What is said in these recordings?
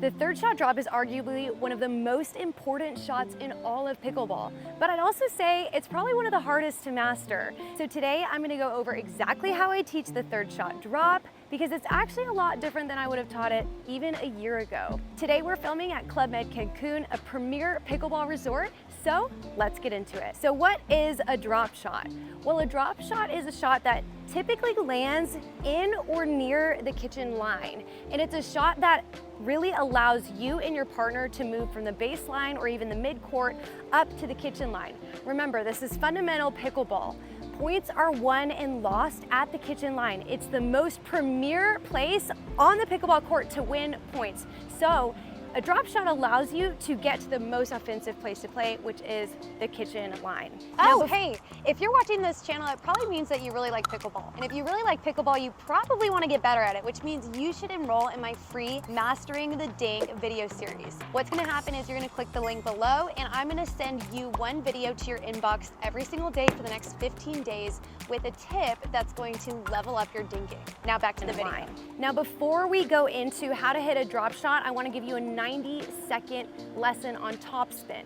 The third shot drop is arguably one of the most important shots in all of pickleball, but I'd also say it's probably one of the hardest to master. So today I'm gonna go over exactly how I teach the third shot drop, because it's actually a lot different than I would have taught it even a year ago. Today we're filming at Club Med Cancun, a premier pickleball resort, so let's get into it. So what is a drop shot? Well, a drop shot is a shot that typically lands in or near the kitchen line, and it's a shot that really allows you and your partner to move from the baseline or even the mid-court up to the kitchen line. Remember, this is fundamental pickleball. Points are won and lost at the kitchen line. It's the most premier place on the pickleball court to win points. So a drop shot allows you to get to the most offensive place to play, which is the kitchen line. Oh, hey, if you're watching this channel, it probably means that you really like pickleball. And if you really like pickleball, you probably want to get better at it, which means you should enroll in my free Mastering the Dink video series. What's going to happen is you're going to click the link below, and I'm going to send you one video to your inbox every single day for the next 15 days with a tip that's going to level up your dinking. Now back to the video. Now, before we go into how to hit a drop shot, I want to give you a 90-second lesson on topspin.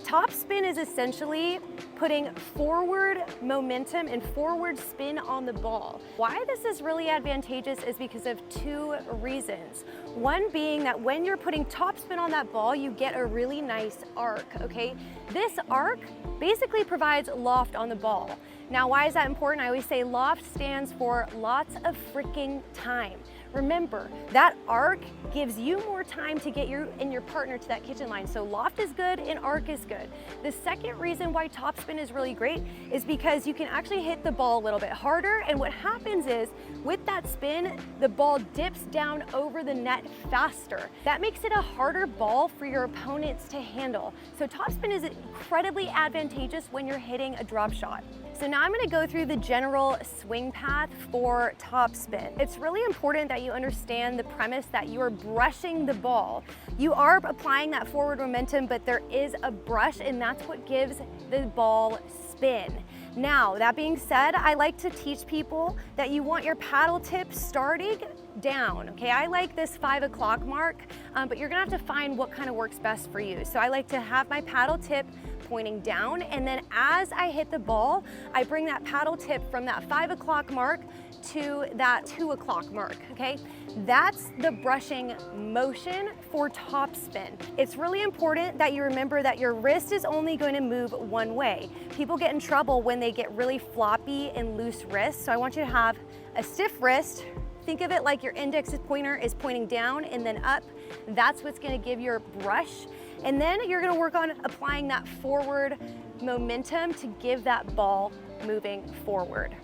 Topspin is essentially putting forward momentum and forward spin on the ball. Why this is really advantageous is because of two reasons. One being that when you're putting topspin on that ball, you get a really nice arc, okay? This arc basically provides loft on the ball. Now, why is that important? I always say loft stands for lots of freaking time. Remember, that arc gives you more time to get you and your partner to that kitchen line. So loft is good and arc is good. The second reason why topspin is really great is because you can actually hit the ball a little bit harder, and what happens is with that spin, the ball dips down over the net faster. That makes it a harder ball for your opponents to handle. So topspin is incredibly advantageous when you're hitting a drop shot. So now I'm going to go through the general swing path for topspin. It's really important that you understand the premise that you are brushing the ball. You are applying that forward momentum, but there is a brush, and that's what gives the ball spin. Now, that being said, I like to teach people that you want your paddle tip starting down, okay? I like this 5 o'clock mark, but you're gonna have to find what kind of works best for you. So I like to have my paddle tip pointing down, and then as I hit the ball, I bring that paddle tip from that 5 o'clock mark to that 2 o'clock mark, okay? That's the brushing motion for topspin. It's really important that you remember that your wrist is only going to move one way. People get in trouble when they get really floppy and loose wrists, so I want you to have a stiff wrist. Think of it like your index pointer is pointing down and then up. That's what's gonna give your brush. And then you're gonna work on applying that forward momentum to give that ball moving forward.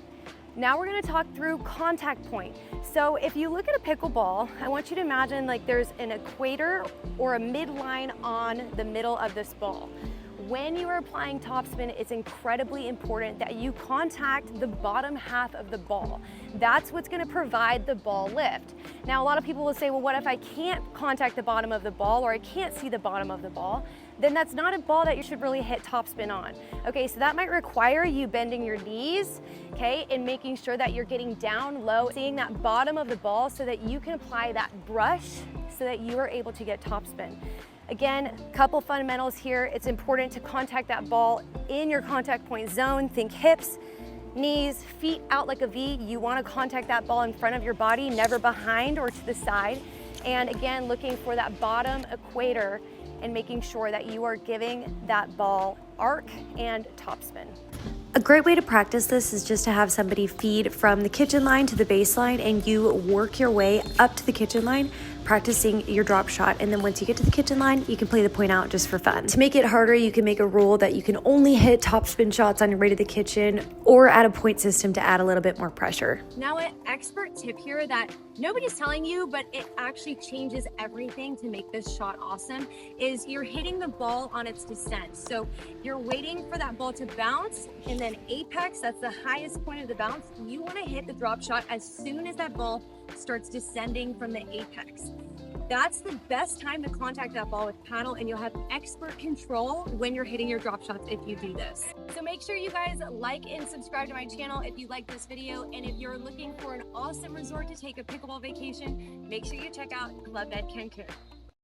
Now we're gonna talk through contact point. So if you look at a pickleball, I want you to imagine like there's an equator or a midline on the middle of this ball. When you are applying topspin, it's incredibly important that you contact the bottom half of the ball. That's what's gonna provide the ball lift. Now, a lot of people will say, well, what if I can't contact the bottom of the ball, or I can't see the bottom of the ball? Then that's not a ball that you should really hit topspin on. Okay, so that might require you bending your knees, okay, and making sure that you're getting down low, seeing that bottom of the ball so that you can apply that brush so that you are able to get topspin. Again, couple fundamentals here. It's important to contact that ball in your contact point zone. Think hips, knees, feet out like a V. You want to contact that ball in front of your body, never behind or to the side. And again, looking for that bottom equator and making sure that you are giving that ball arc and topspin. A great way to practice this is just to have somebody feed from the kitchen line to the baseline, and you work your way up to the kitchen line, practicing your drop shot. And then once you get to the kitchen line, you can play the point out just for fun. To make it harder, you can make a rule that you can only hit topspin shots on your way to the kitchen, or add a point system to add a little bit more pressure. Now, an expert tip here that nobody's telling you, but it actually changes everything to make this shot awesome, is you're hitting the ball on its descent. So you're waiting for that ball to bounce, and then apex, that's the highest point of the bounce. You want to hit the drop shot as soon as that ball starts descending from the apex. That's the best time to contact that ball with paddle, and you'll have expert control when you're hitting your drop shots if you do this. So make sure you guys like and subscribe to my channel if you like this video, and if you're looking for an awesome resort to take a pickleball vacation, make sure you check out Club Med Cancun.